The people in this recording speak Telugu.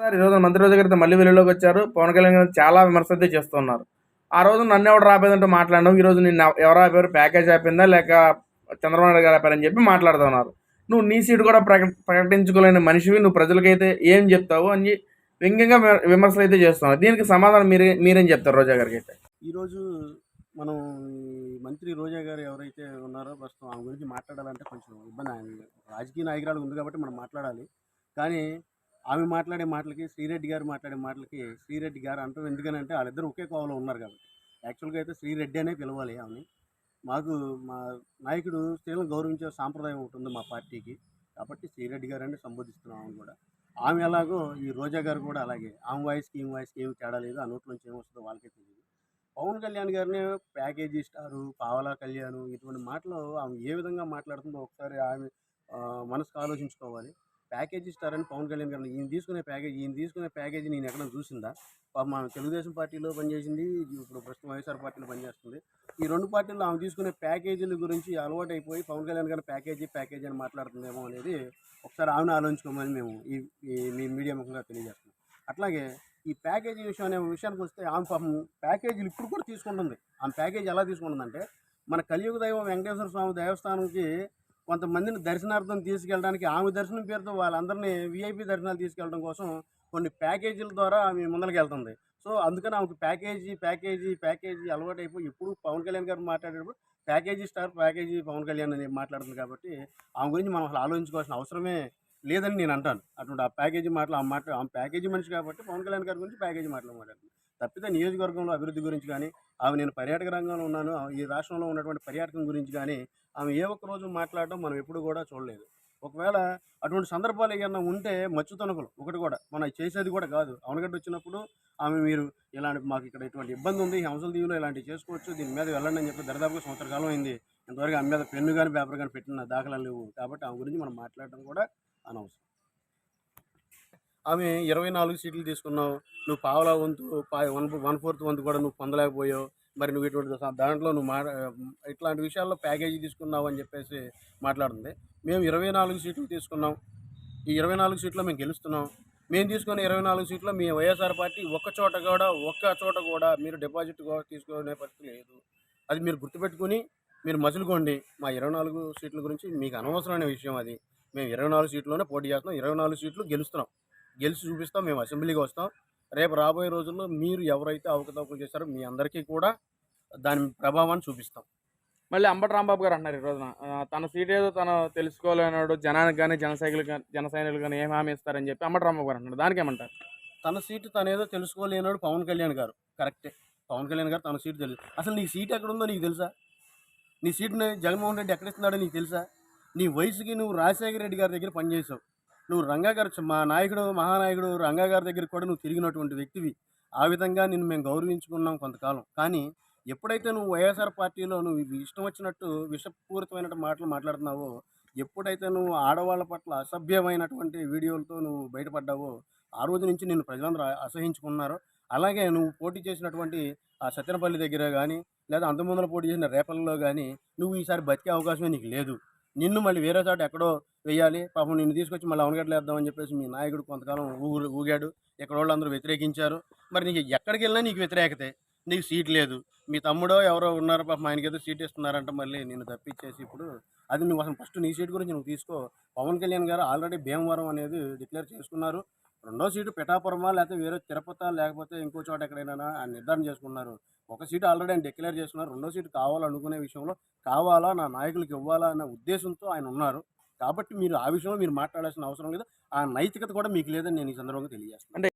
సార్ ఈరోజు మంత్రి రోజు గారితో మళ్ళీ వెలుగులోకి వచ్చారు. పవన్ కళ్యాణ్ గారు చాలా విమర్శలైతే చేస్తున్నారు. ఆ రోజు నన్నెవడు రాపోయేదంటూ మాట్లాడినావు. ఈరోజు నిన్ను ఎవరు ఆపారు? ప్యాకేజ్ ఆపిందా లేక చంద్రబాబు నాయుడు గారు ఆపారని చెప్పి మాట్లాడుతున్నారు. నువ్వు నీ సీటు కూడా ప్రకటించుకోలేని మనిషివి. నువ్వు ప్రజలకైతే ఏం చెప్తావు అని వ్యంగ్యంగా విమర్శలు అయితే చేస్తున్నారు. దీనికి సమాధానం మీరేం చెప్తారు రోజా గారికి అయితే? ఈరోజు మనం మంత్రి రోజా గారు ఎవరైతే ఉన్నారో ప్రస్తుతం ఆమె గురించి మాట్లాడాలంటే కొంచెం ఇబ్బంది. రాజకీయ నాయకురాలు ఉంది కాబట్టి మనం మాట్లాడాలి. కానీ ఆమె మాట్లాడే మాటలకి శ్రీరెడ్డి గారు మాట్లాడే మాటలకి శ్రీరెడ్డి గారు అంటాం. ఎందుకనంటే వాళ్ళిద్దరు ఒకే కోవలో ఉన్నారు కాబట్టి. యాక్చువల్గా అయితే శ్రీరెడ్డి అనే పిలవాలి ఆమెని. మాకు మా నాయకుడు స్త్రీలను గౌరవించే సాంప్రదాయం ఒకటి ఉంది మా పార్టీకి. కాబట్టి శ్రీరెడ్డి గారు అని సంబోధిస్తున్నాం ఆమెను కూడా. ఆమె ఎలాగో ఈ రోజా గారు కూడా అలాగే. ఆమె వాయిస్కి ఈమె వాయిస్కి ఏమి తేడా లేదు. ఆ నోట్లోంచి ఏమొస్తుందో వాళ్ళకే తెలియదు. పవన్ కళ్యాణ్ గారిని ప్యాకేజీ స్టారు, పావలా కళ్యాణ్ ఇటువంటి మాటలు ఆమె ఏ విధంగా మాట్లాడుతుందో ఒకసారి ఆమె మనసుకు ఆలోచించుకోవాలి. ప్యాకేజీ స్టార్ అని పవన్ కళ్యాణ్ గారిని ఈయన తీసుకునే ప్యాకేజీ నేను ఎక్కడ చూసిందా? మా తెలుగుదేశం పార్టీలో పనిచేసింది, ఇప్పుడు ప్రస్తుతం వైఎస్ఆర్ పార్టీలో పనిచేస్తుంది. ఈ రెండు పార్టీల్లో ఆమె తీసుకునే ప్యాకేజీల గురించి అలవాటైపోయి పవన్ కళ్యాణ్ గారిని ప్యాకేజీ అని మాట్లాడుతుందేమో అనేది ఒకసారి ఆమెను ఆలోచించుకోమని మేము ఈ మీడియా ముఖంగా తెలియజేస్తున్నాం. అట్లాగే ఈ ప్యాకేజీ విషయానికి వస్తే ఆమె పాపం ప్యాకేజీలు ఇప్పుడు కూడా తీసుకుంటుంది. ఆమె ప్యాకేజీ ఎలా తీసుకుంటుందంటే, మన కలియుగ దైవం వెంకటేశ్వర స్వామి దేవస్థానంకి కొంతమందిని దర్శనార్థం తీసుకెళ్ళడానికి ఆమె దర్శనం పేరుతో వాళ్ళందరినీ వీఐపీ దర్శనాలు తీసుకెళ్ళడం కోసం కొన్ని ప్యాకేజీల ద్వారా ఆమె ముందరికి వెళ్తుంది. సో అందుకని ఆమెకు ప్యాకేజీ అలవాటైపోయి ఎప్పుడు పవన్ కళ్యాణ్ గారు మాట్లాడేటప్పుడు package star, package Pawan Kalyan అని మాట్లాడుతుంది. కాబట్టి ఆమె గురించి మనం అసలు ఆలోచించుకోవాల్సిన అవసరమే లేదని నేను అంటాను. అటువంటి ఆ ప్యాకేజీ మాటలు ఆమె ప్యాకేజీ మనిషి కాబట్టి పవన్ కళ్యాణ్ గారి గురించి ప్యాకేజీ మాటలు మాట్లాడుతుంది. తప్పితే నియోజకవర్గంలో అభివృద్ధి గురించి కానీ, నేను పర్యాటక రంగంలో ఉన్నాను, ఈ రాష్ట్రంలో ఉన్నటువంటి పర్యాటకం గురించి కానీ ఆమె ఏ ఒక్క రోజు మాట్లాడడం మనం ఎప్పుడు కూడా చూడలేదు. ఒకవేళ అటువంటి సందర్భాలు ఏమన్నా ఉంటే మచ్చుతనుకులు ఒకటి కూడా మనం చేసేది కూడా కాదు. అవనగడ్డ వచ్చినప్పుడు ఆమె మీరు ఇలాంటి మాకు ఇక్కడ ఇటువంటి ఇబ్బంది ఉంది, హంసల దీవులో ఇలాంటివి చేసుకోవచ్చు, దీని మీద వెళ్ళండి అని చెప్పి దరిదాపుగా సంవత్సర కాలం అయింది. ఇంతవరకు ఆమె మీద పెన్ను కానీ పేపర్ కానీ పెట్టిన దాఖలాలు లేవు. కాబట్టి ఆమె గురించి మనం మాట్లాడడం కూడా అనవసరం. ఆమె 24 సీట్లు తీసుకున్నావు, నువ్వు పావలా వంతు 1/4 వంతు కూడా నువ్వు పొందలేకపోయావు. మరి నువ్వు ఇటువంటి దాంట్లో నువ్వు ఇట్లాంటి విషయాల్లో ప్యాకేజీ తీసుకున్నావు అని చెప్పేసి మాట్లాడుతుంది. మేము 24 సీట్లు తీసుకున్నాం. ఈ 24 సీట్లో మేము గెలుస్తున్నాం. మేము తీసుకున్న 24 సీట్లో మీ వైఎస్ఆర్ పార్టీ ఒక్క చోట కూడా మీరు డిపాజిట్ తీసుకునే పరిస్థితి లేదు. అది మీరు గుర్తుపెట్టుకుని మీరు మసులుకోండి. మా 24 సీట్ల గురించి మీకు అనవసరమైన విషయం అది. మేము 24 సీట్లోనే పోటీ చేస్తున్నాం. 24 సీట్లు గెలుస్తున్నాం. గెలిచి చూపిస్తాం. మేము అసెంబ్లీకి వస్తాం. రేపు రాబోయే రోజుల్లో మీరు ఎవరైతే అవకతవకలు చేశారో మీ అందరికీ కూడా దాని ప్రభావాన్ని చూపిస్తాం. మళ్ళీ అంబటి రాంబాబు గారు అంటున్నారు ఈ రోజున తన సీట్ ఏదో తను తెలుసుకోలేనాడు, జనానికి కానీ జన సైనికులు కానీ ఏం హామీ ఇస్తారని చెప్పి అంబటి రాంబాబు గారు అంటున్నారు. దానికి ఏమంటారు? తన సీటు తనేదో తెలుసుకోలేనాడు పవన్ కళ్యాణ్ గారు. కరెక్టే. పవన్ కళ్యాణ్ గారు తన సీటు తెలుసు. అసలు నీ సీట్ ఎక్కడుందో నీకు తెలుసా? నీ సీటుని జగన్మోహన్ రెడ్డి ఎక్కడిస్తున్నాడో నీకు తెలుసా? నీ వయసుకి నువ్వు రాజశేఖర రెడ్డి గారి దగ్గర పనిచేసావు. నువ్వు రంగా గారు, మా నాయకుడు, మహానాయకుడు రంగా గారి దగ్గరికి కూడా నువ్వు తిరిగినటువంటి వ్యక్తివి. ఆ విధంగా నిన్ను మేము గౌరవించుకున్నాం కొంతకాలం. కానీ ఎప్పుడైతే నువ్వు వైఎస్ఆర్ పార్టీలో నువ్వు ఇష్టం వచ్చినట్టు విషపూరితమైన మాటలు మాట్లాడుతున్నావో, ఎప్పుడైతే నువ్వు ఆడవాళ్ళ పట్ల అసభ్యమైనటువంటి వీడియోలతో నువ్వు బయటపడ్డావో, ఆ రోజు నుంచి నిన్ను ప్రజలందరూ అసహించుకున్నారు. అలాగే నువ్వు పోటీ చేసినటువంటి ఆ సత్తెనపల్లి దగ్గర కానీ, లేదా అంతకుముందర పోటీ చేసిన రేపల్లో కానీ నువ్వు ఈసారి బతికే అవకాశమే నీకు లేదు. నిన్ను మళ్ళీ వేరే చోట ఎక్కడో వెయ్యాలి, పాపం నిన్ను తీసుకొచ్చి మళ్ళీ అవనగడ్డలు వేద్దామని చెప్పేసి మీ నాయకుడు కొంతకాలం ఊగాడు. ఇక్కడ వాళ్ళందరూ వ్యతిరేకించారు. మరి నీకు ఎక్కడికి వెళ్ళినా నీకు వ్యతిరేకతే. నీకు సీట్ లేదు. మీ తమ్ముడో ఎవరో ఉన్నారు, పాపం ఆయనకి ఏదో సీట్ ఇస్తున్నారంట, మళ్ళీ నిన్ను తప్పించేసి ఇప్పుడు అది నువ్వు అసలు ఫస్ట్ నీ సీట్ గురించి నువ్వు తీసుకో. పవన్ కళ్యాణ్ గారు ఆల్రెడీ భీమవరం అనేది డిక్లేర్ చేసుకున్నారు. రెండో సీటు పిఠాపురమా, లేకపోతే వేరే తిరుపతి, లేకపోతే ఇంకో చోట ఎక్కడైనా ఆయన నిర్ధారణ చేసుకున్నారు. ఒక సీటు ఆల్రెడీ ఆయన డిక్లేర్ చేసుకున్నారు. రెండో సీటు కావాలనుకునే విషయంలో కావాలా, నా నాయకులకు ఇవ్వాలా అన్న ఉద్దేశంతో ఆయన ఉన్నారు. కాబట్టి మీరు ఆ విషయంలో మీరు మాట్లాడాల్సిన అవసరం లేదు. ఆ నైతికత కూడా మీకు లేదని నేను ఈ సందర్భంగా తెలియజేస్తాను.